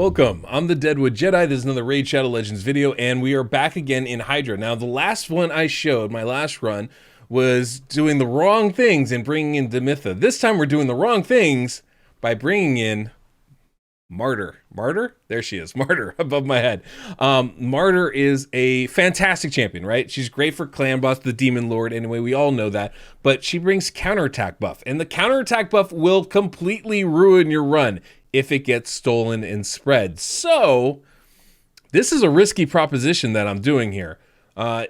Welcome, I'm the Deadwood Jedi. This is another Raid Shadow Legends video, and we are back again in Hydra. Now, the last one I showed, my last run, was doing the wrong things and bringing in Demitha. This time we're doing the wrong things by bringing in Martyr. Martyr? There she is, Martyr, above my head. Martyr is a fantastic champion, right? She's great for clan boss, the Demon Lord, anyway, we all know that. But she brings counterattack buff, and the counterattack buff will completely ruin your run if it gets stolen and spread. So this is a risky proposition that I'm doing here.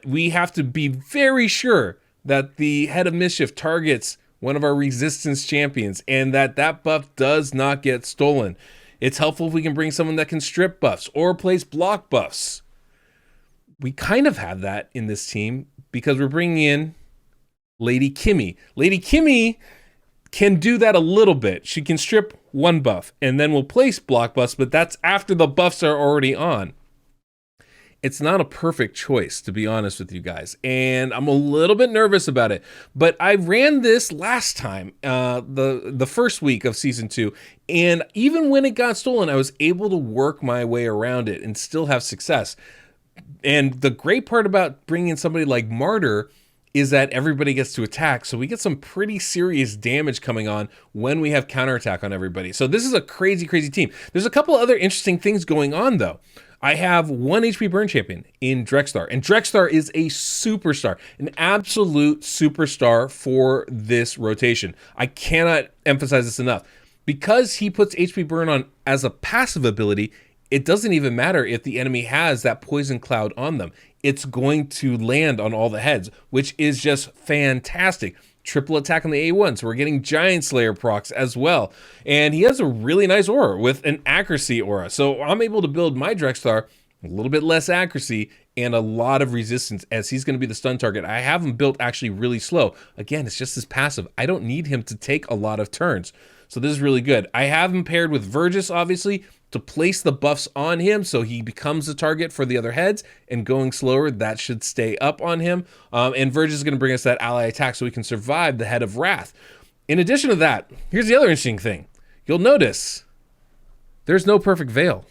We have to be very sure that the Head of Mischief targets one of our resistance champions and that that buff does not get stolen. It's helpful if we can bring someone that can strip buffs or place block buffs. We kind of have that in this team because we're bringing in Lady Kimmy. Lady Kimmy can do that a little bit. She can strip one buff and then we'll place block buffs, but that's after the buffs are already on. It's not a perfect choice, to be honest with you guys, and I'm a little bit nervous about it. But I ran this last time, the first week of season 2, and even when it got stolen, I was able to work my way around it and still have success. And the great part about bringing in somebody like Martyr is that everybody gets to attack, so we get some pretty serious damage coming on when we have counterattack on everybody. So this is a crazy, crazy team. There's a couple other interesting things going on, though. I have 1 HP burn champion in Drexthar, and Drexthar is a superstar, an absolute superstar for this rotation. I cannot emphasize this enough. Because he puts HP burn on as a passive ability, it doesn't even matter if the enemy has that poison cloud on them. It's going to land on all the heads, which is just fantastic. Triple attack on the A1, so we're getting Giant Slayer procs as well. And he has a really nice aura with an accuracy aura. So I'm able to build my Drexthar a little bit less accuracy and a lot of resistance as he's going to be the stun target. I have him built actually really slow. Again, it's just his passive. I don't need him to take a lot of turns. So this is really good. I have him paired with Vergis, obviously, to place the buffs on him so he becomes the target for the other heads, and going slower, that should stay up on him. And Vergis is going to bring us that ally attack so we can survive the Head of Wrath. In addition to that, here's the other interesting thing. You'll notice there's no perfect veil.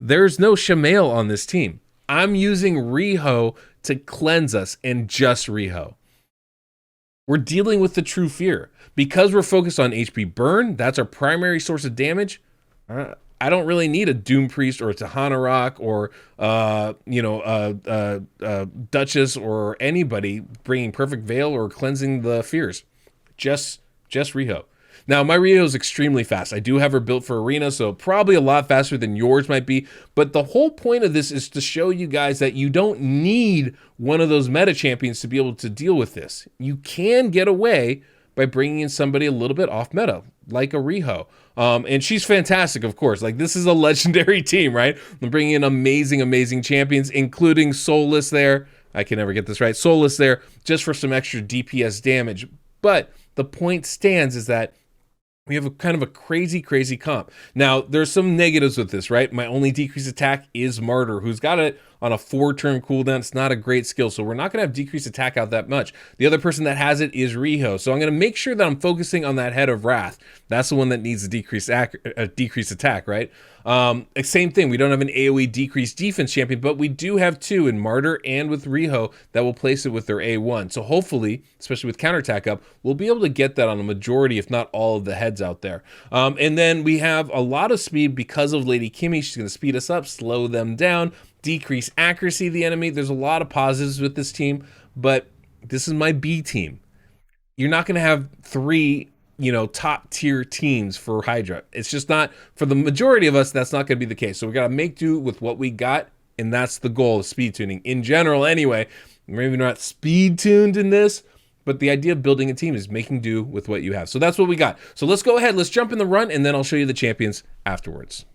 There's no Shamail on this team. I'm using Riho to cleanse us, and just Riho. We're dealing with the true fear. Because we're focused on HP burn, that's our primary source of damage. I don't really need a Doom Priest or a Tahana Rock or Duchess or anybody bringing Perfect Veil or cleansing the fears. Just Riho. Now, my Riho is extremely fast. I do have her built for Arena, so probably a lot faster than yours might be. But the whole point of this is to show you guys that you don't need one of those meta champions to be able to deal with this. You can get away by bringing in somebody a little bit off meta, like a Riho. And she's fantastic, of course. Like, this is a legendary team, right? I'm bringing in amazing, amazing champions, including Soulless there. I can never get this right. Soulless there, just for some extra DPS damage. But the point stands is that we have a kind of a crazy, crazy comp. Now, there's some negatives with this, right? My only decreased attack is Martyr, who's got it on a 4-turn cooldown. It's not a great skill, so we're not going to have decreased attack out that much. The other person that has it is Riho, so I'm going to make sure that I'm focusing on that Head of Wrath. That's the one that needs a decreased attack, right? Same thing, we don't have an AoE decreased defense champion, but we do have 2 in Martyr and with Riho that will place it with their A1. So hopefully, especially with counterattack up, we'll be able to get that on a majority, if not all of the heads out there. And then we have a lot of speed because of Lady Kimmy. She's going to speed us up, slow them down, decrease accuracy of the enemy. There's a lot of positives with this team, but this is my B team. You're not going to have 3 top tier teams for Hydra. It's just not, for the majority of us, that's not going to be the case. So we got to make do with what we got, and that's the goal of speed tuning in general anyway. Maybe not speed tuned in this, but the idea of building a team is making do with what you have. So that's what we got. So let's go ahead, let's jump in the run, and then I'll show you the champions afterwards.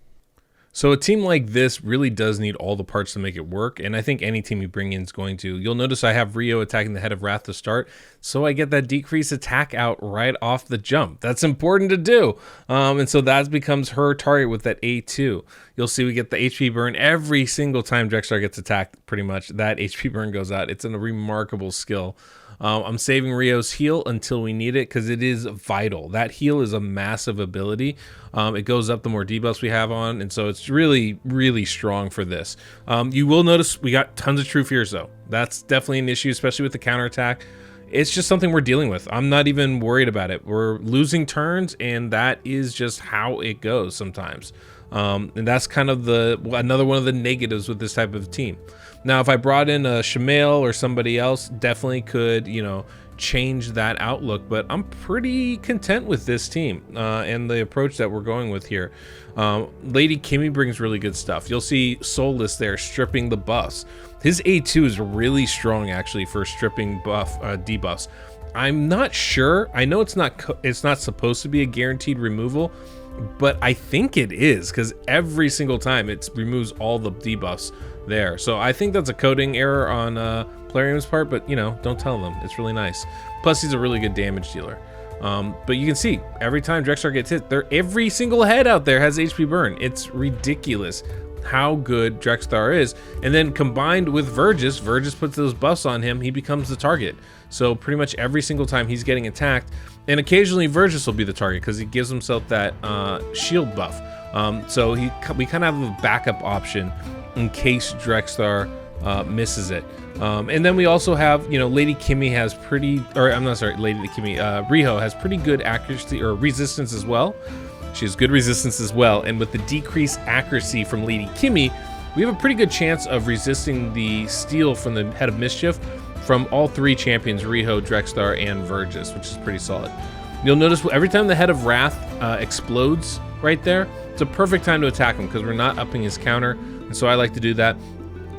So a team like this really does need all the parts to make it work, and I think any team you bring in is going to. You'll notice I have Rio attacking the Head of Wrath to start, so I get that decreased attack out right off the jump. That's important to do, and so that becomes her target with that A2. You'll see we get the HP burn every single time Drexthar gets attacked, pretty much. That HP burn goes out. It's a remarkable skill. I'm saving Rio's heal until we need it because it is vital. That heal is a massive ability. It goes up the more debuffs we have on, and so it's really, really strong for this. You will notice we got tons of True Fears, though. That's definitely an issue, especially with the counterattack. It's just something we're dealing with. I'm not even worried about it. We're losing turns, and that is just how it goes sometimes. And that's kind of another one of the negatives with this type of team. Now, if I brought in a Shamail or somebody else, definitely could, you know, change that outlook, but I'm pretty content with this team and the approach that we're going with here. Lady Kimmy brings really good stuff. You'll see Soulless there stripping the buffs. His A2 is really strong actually for stripping debuffs. I'm not sure. I know it's not supposed to be a guaranteed removal, but I think it is, because every single time it removes all the debuffs there. So I think that's a coding error on Plarium's part, but you know, don't tell them. It's really nice. Plus, he's a really good damage dealer. But you can see every time Drexthar gets hit, every single head out there has HP burn. It's ridiculous how good Drexthar is. And then combined with Vergis puts those buffs on him, he becomes the target. So pretty much every single time he's getting attacked, and occasionally Vergis will be the target because he gives himself that shield buff. So we kind of have a backup option in case Drexthar misses it. And then we also have, you know, Lady Kimmy has Riho has pretty good accuracy or resistance as well. She has good resistance as well, and with the decreased accuracy from Lady Kimmy, we have a pretty good chance of resisting the steal from the Head of Mischief from all three champions, Riho, Drexthar, and Vergis, which is pretty solid. You'll notice every time the Head of Wrath explodes right there, it's a perfect time to attack him because we're not upping his counter, and so I like to do that.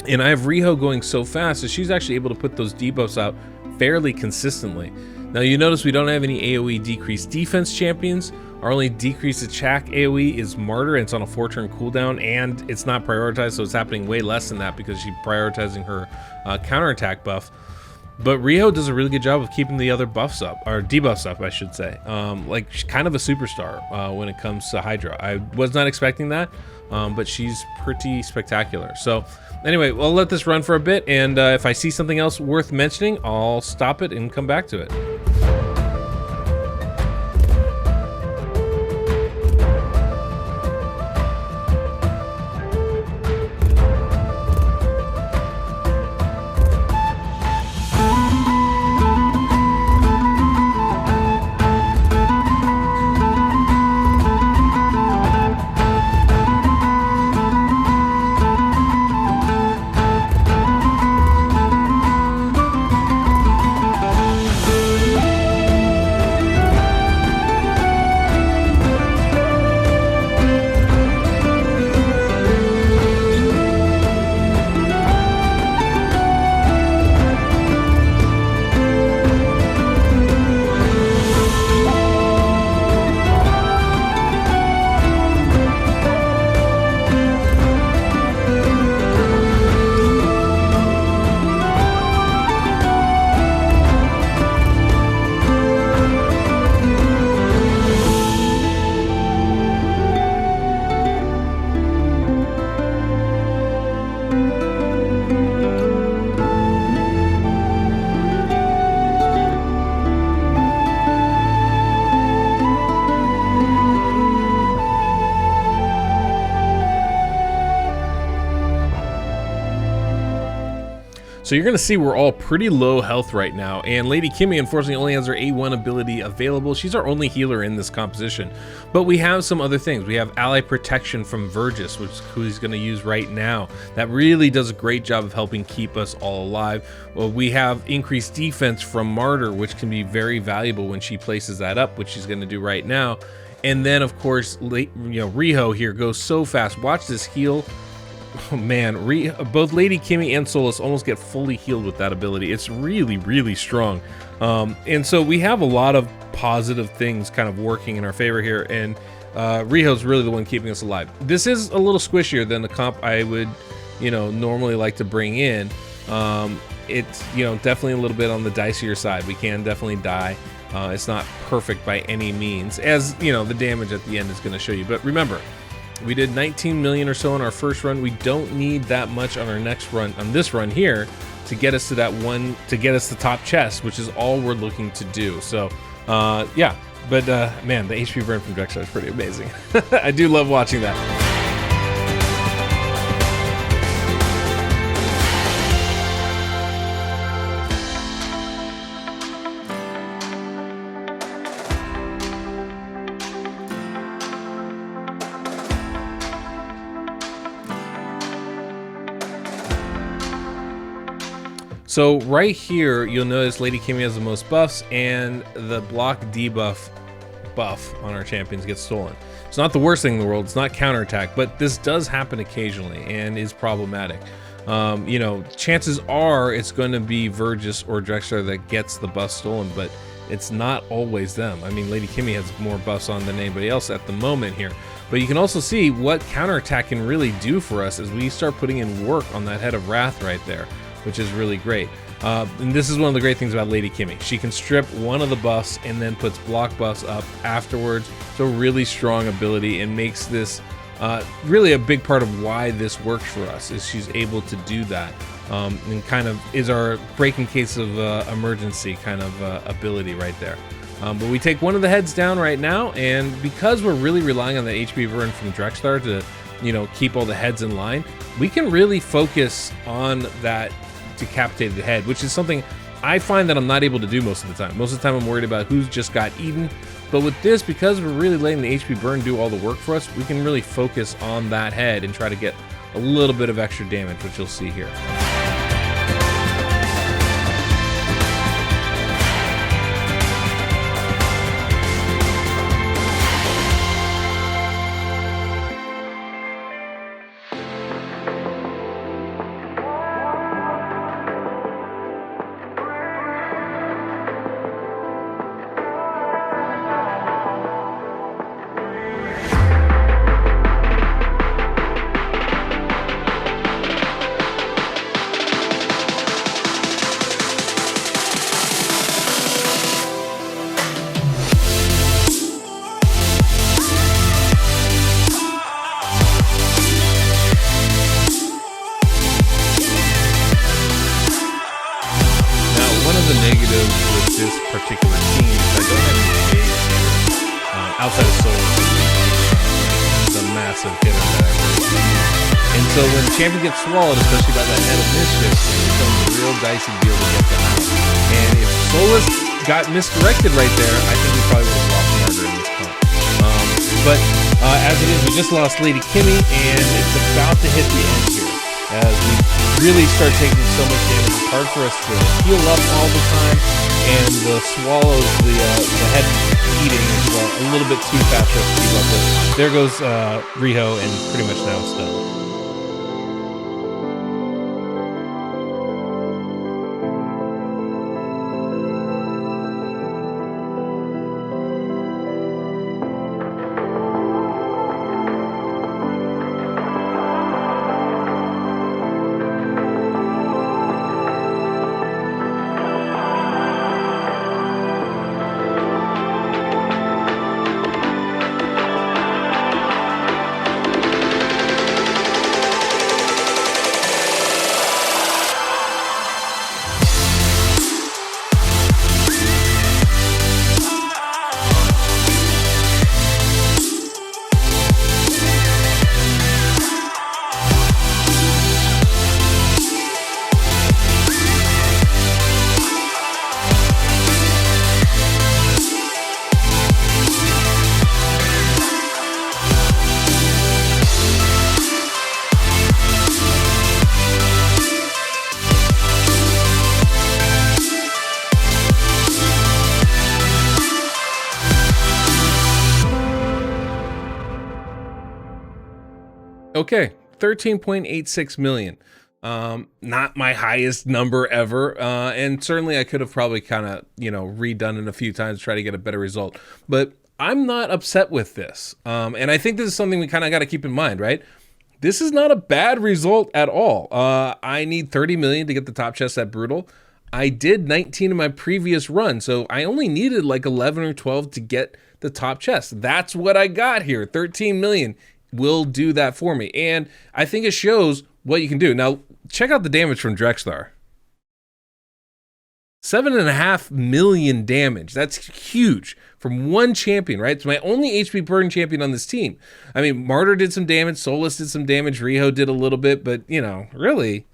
And I have Riho going so fast that she's actually able to put those debuffs out fairly consistently. Now you notice we don't have any AoE decreased defense champions. Our only decreased attack AoE is Martyr, and it's on a 4-turn cooldown, and it's not prioritized, so it's happening way less than that because she's prioritizing her counterattack buff. But Riho does a really good job of keeping the other buffs up, or debuffs up, I should say. Like, she's kind of a superstar when it comes to Hydra. I was not expecting that, but she's pretty spectacular. So anyway, we'll let this run for a bit, and if I see something else worth mentioning, I'll stop it and come back to it. So you're gonna see we're all pretty low health right now, and Lady Kimmy unfortunately only has her A1 ability available. She's our only healer in this composition, but we have some other things. We have ally protection from Vergis, who he's gonna use right now. That really does a great job of helping keep us all alive. Well, we have increased defense from Martyr, which can be very valuable when she places that up, which she's gonna do right now. And then of course, Riho here goes so fast. Watch this heal. Oh man, both Lady Kimmy and Soulless almost get fully healed with that ability. It's really, really strong. And so we have a lot of positive things kind of working in our favor here, and Riho's really the one keeping us alive. This is a little squishier than the comp I would, normally like to bring in. It's, definitely a little bit on the dicier side. We can definitely die. It's not perfect by any means, as, the damage at the end is going to show you. But remember, we did 19 million or so on our first run. We don't need that much on our next run, on this run here, to get us to that one, to get us the top chest, which is all we're looking to do. So yeah, But man, the HP burn from Drexthar is pretty amazing. I do love watching that. So right here, you'll notice Lady Kimmy has the most buffs, and the block debuff buff on our champions gets stolen. It's not the worst thing in the world. It's not counterattack, but this does happen occasionally and is problematic. You know, chances are it's going to be Vergis or Drexthar that gets the buff stolen, but it's not always them. I mean, Lady Kimmy has more buffs on than anybody else at the moment here. But you can also see what counterattack can really do for us as we start putting in work on that Head of Wrath right there, which is really great. And this is one of the great things about Lady Kimmy. She can strip one of the buffs and then puts block buffs up afterwards. So really strong ability, and makes this really a big part of why this works for us, is she's able to do that. And kind of is our break in case of emergency kind of ability right there. But we take one of the heads down right now, and because we're really relying on the HP burn from Drexthar to, you know, keep all the heads in line, we can really focus on that decapitated head, which is something I find that I'm not able to do most of the time. Most of the time I'm worried about who's just got eaten. But with this, because we're really letting the HP burn do all the work for us, we can really focus on that head and try to get a little bit of extra damage, which you'll see here. With this particular team, is I don't have any phase here outside of Soul, the massive hitter that I really use. And so when the champion gets swallowed, especially by that head of mischief, it becomes a real dicey deal to get them out. And if Solus got misdirected right there, I think we probably would have lost Margaret in this comp. But as it is, we just lost Lady Kimmy, and it's about to hit the end here. As we really start taking so much damage, it's hard for us to heal up all the time, and the swallows, the head eating is a little bit too fast for us to keep up with. There goes Riho, and pretty much now it's done. Okay, 13.86 million. Not my highest number ever, and certainly I could have probably kind of, you know, redone it a few times to try to get a better result. But I'm not upset with this, and I think this is something we kind of got to keep in mind, right? This is not a bad result at all. I need 30 million to get the top chest at Brutal. I did 19 in my previous run, so I only needed like 11 or 12 to get the top chest. That's what I got here. 13 million will do that for me, and I think it shows what you can do. Now, check out the damage from Drexthar. 7.5 million damage. That's huge from one champion, right? It's my only HP burn champion on this team. I mean, Martyr did some damage, Solus did some damage, Riho did a little bit, but, you know, really,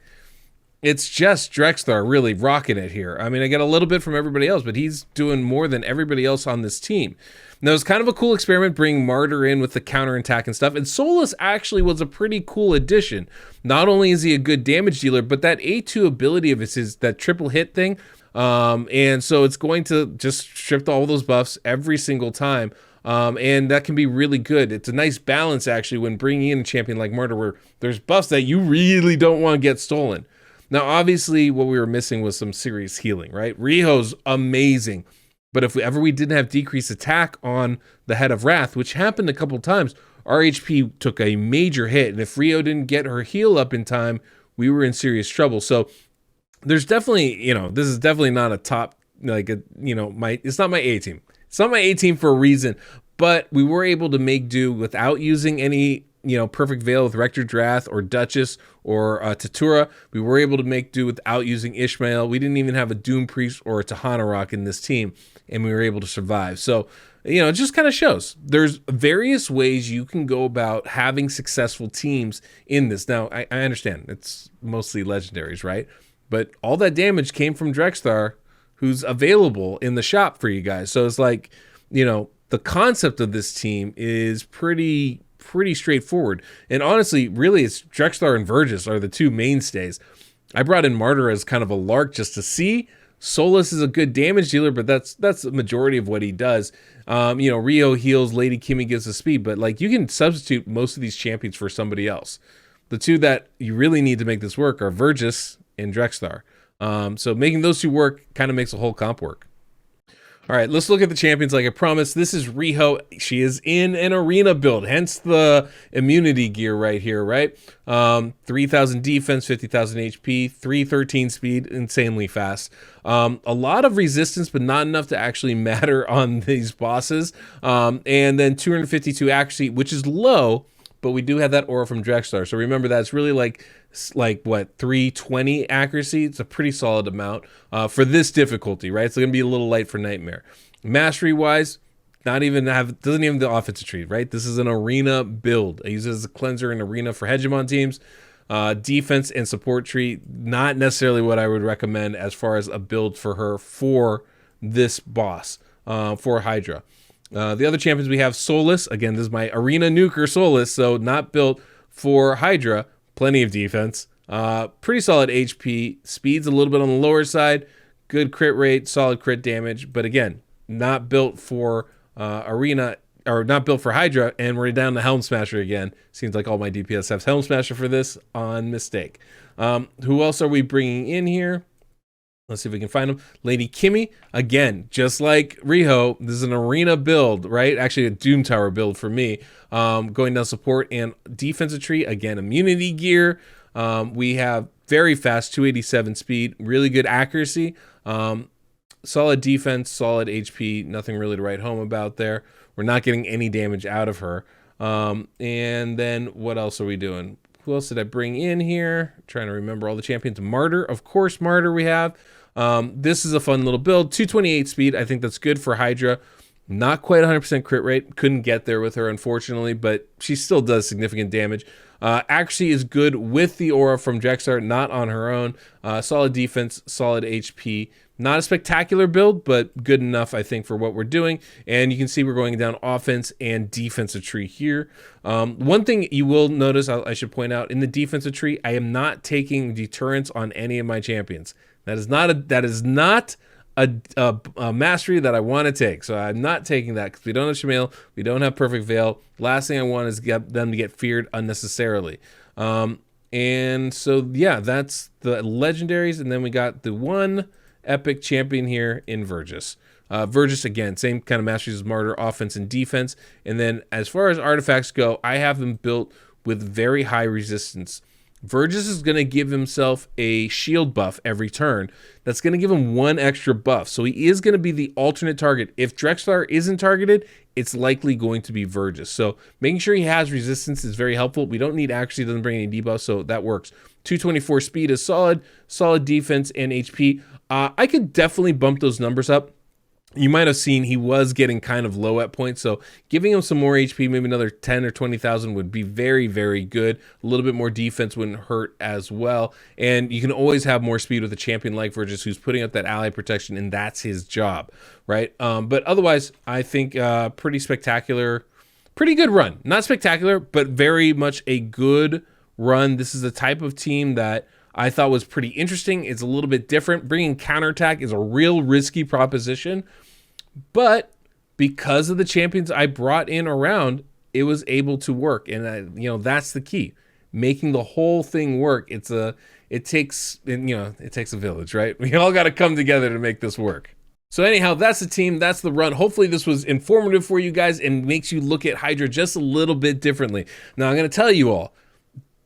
it's just Drexthar really rocking it here. I mean, I get a little bit from everybody else, but he's doing more than everybody else on this team. Now, it was kind of a cool experiment bringing Martyr in with the counterattack and stuff, and Solus actually was a pretty cool addition. Not only is he a good damage dealer, but that A2 ability of his is that triple hit thing, and so it's going to just strip all those buffs every single time. And that can be really good. It's a nice balance, actually, when bringing in a champion like Martyr, where there's buffs that you really don't want to get stolen. Now, obviously, what we were missing was some serious healing, right? Riho's amazing. But if we didn't have decreased attack on the Head of Wrath, which happened a couple times, our HP took a major hit. And if Riho didn't get her heal up in time, we were in serious trouble. So there's definitely, you know, this is definitely not a top, like, a, you know, it's not my A team. It's not my A team for a reason. But we were able to make do without using any, you know, Perfect Veil with Rector Drath or Duchess or Tatura. We were able to make do without using Ishmael. We didn't even have a Doom Priest or a Tahana Rock in this team, and we were able to survive. So, you know, it just kind of shows there's various ways you can go about having successful teams in this. Now, I understand it's mostly legendaries, right? But all that damage came from Drexthar, who's available in the shop for you guys. So it's like, you know, the concept of this team is pretty straightforward. And honestly, really, it's Drexthar and Vergis are the two mainstays. I brought in Martyr as kind of a lark just to see. Solus is a good damage dealer, but that's the majority of what he does. You know, Riho heals, Lady Kimmy gives the speed, but like you can substitute most of these champions for somebody else. The two that you really need to make this work are Vergis and Drexthar. So making those two work kind of makes a whole comp work. All right, let's look at the champions like I promised. This is Riho. She is in an arena build, hence the immunity gear right here, right? 3,000 defense, 50,000 HP, 313 speed, insanely fast. A lot of resistance, but not enough to actually matter on these bosses. And then 252 accuracy, which is low, but we do have that aura from Drexthar. So remember, that's really like what, 320 accuracy. It's a pretty solid amount for this difficulty, right? It's gonna be a little light for Nightmare. Mastery wise, doesn't even have the offensive tree, right? This is an arena build. I use it as a cleanser in arena for hegemon teams. Defense and support tree, not necessarily what I would recommend as far as a build for her for this boss, for Hydra. The other champions we have Solus. Again, this is my arena nuker Solus, so not built for Hydra. Plenty of defense. Pretty solid HP. Speed's a little bit on the lower side. Good crit rate, solid crit damage. But again, not built for arena, or not built for Hydra. And we're down to Helm Smasher again. Seems like all my DPS have Helm Smasher for this on mistake. Who else are we bringing in here? Let's see if we can find them. Lady Kimmy, again, just like Riho, this is an arena build, right? Actually, a Doom Tower build for me. Going down support and defensive tree, again, immunity gear. We have very fast 287 speed, really good accuracy, solid defense, solid HP, nothing really to write home about there. We're not getting any damage out of her. And then what else are we doing? Who else did I bring in here? I'm trying to remember all the champions. Martyr, of course, Martyr we have. This is a fun little build. 228 speed. I think that's good for Hydra. Not quite 100% crit rate. Couldn't get there with her, unfortunately, but she still does significant damage. Accuracy is good with the aura from Drexthar, not on her own. Solid defense, solid HP. Not a spectacular build, but good enough, I think, for what we're doing. And you can see we're going down offense and defensive tree here. One thing you will notice, I should point out, in the defensive tree, I am not taking deterrence on any of my champions. That is not a mastery that I want to take. So I'm not taking that because we don't have Shamail, we don't have Perfect Veil. Last thing I want is get them to get feared unnecessarily. And so, yeah, that's the legendaries. And then we got the one epic champion here in Vergis. Vergis, again, same kind of masteries as Martyr, offense and defense. And then as far as artifacts go, I have them built with very high resistance. Vergis is going to give himself a shield buff every turn. That's going to give him 1 extra buff. So he is going to be the alternate target. If Drexthar isn't targeted, it's likely going to be Vergis. So making sure he has resistance is very helpful. We don't need accuracy, doesn't bring any debuffs, so that works. 224 speed is solid. Solid defense and HP. I could definitely bump those numbers up. You might have seen he was getting kind of low at points, so giving him some more HP, maybe another 10 or 20,000 would be very, very good. A little bit more defense wouldn't hurt as well, and you can always have more speed with a champion like Vergis who's putting up that ally protection, and that's his job, right? But otherwise, I think pretty spectacular, pretty good run. Not spectacular, but very much a good run. This is the type of team that I thought was pretty interesting. It's a little bit different. Bringing counterattack is a real risky proposition. But because of the champions I brought in around, it was able to work. And that's the key. Making the whole thing work. It takes a village, right? We all got to come together to make this work. So anyhow, that's the team, that's the run. Hopefully this was informative for you guys and makes you look at Hydra just a little bit differently. Now I'm going to tell you all,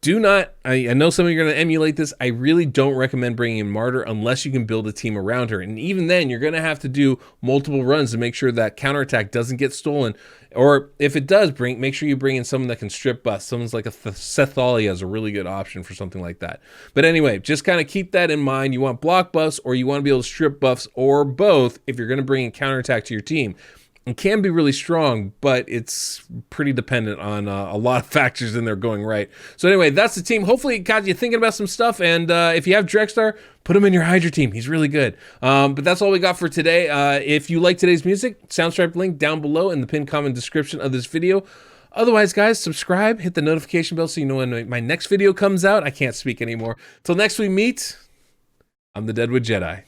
do not, I know some of you are going to emulate this. I really don't recommend bringing in Martyr unless you can build a team around her. And even then, you're going to have to do multiple runs to make sure that counterattack doesn't get stolen. Or if it does, make sure you bring in someone that can strip buffs. Someone's like a Sethalia is a really good option for something like that. But anyway, just kind of keep that in mind. You want block buffs or you want to be able to strip buffs or both if you're going to bring in counterattack to your team. It can be really strong, but it's pretty dependent on a lot of factors in there going right. So anyway, that's the team. Hopefully it got you thinking about some stuff. And if you have Drexthar, put him in your Hydra team. He's really good. But that's all we got for today. If you like today's music, Soundstripe link down below in the pinned comment description of this video. Otherwise, guys, subscribe, hit the notification bell so you know when my next video comes out. I can't speak anymore. Till next we meet, I'm the Deadwood Jedi.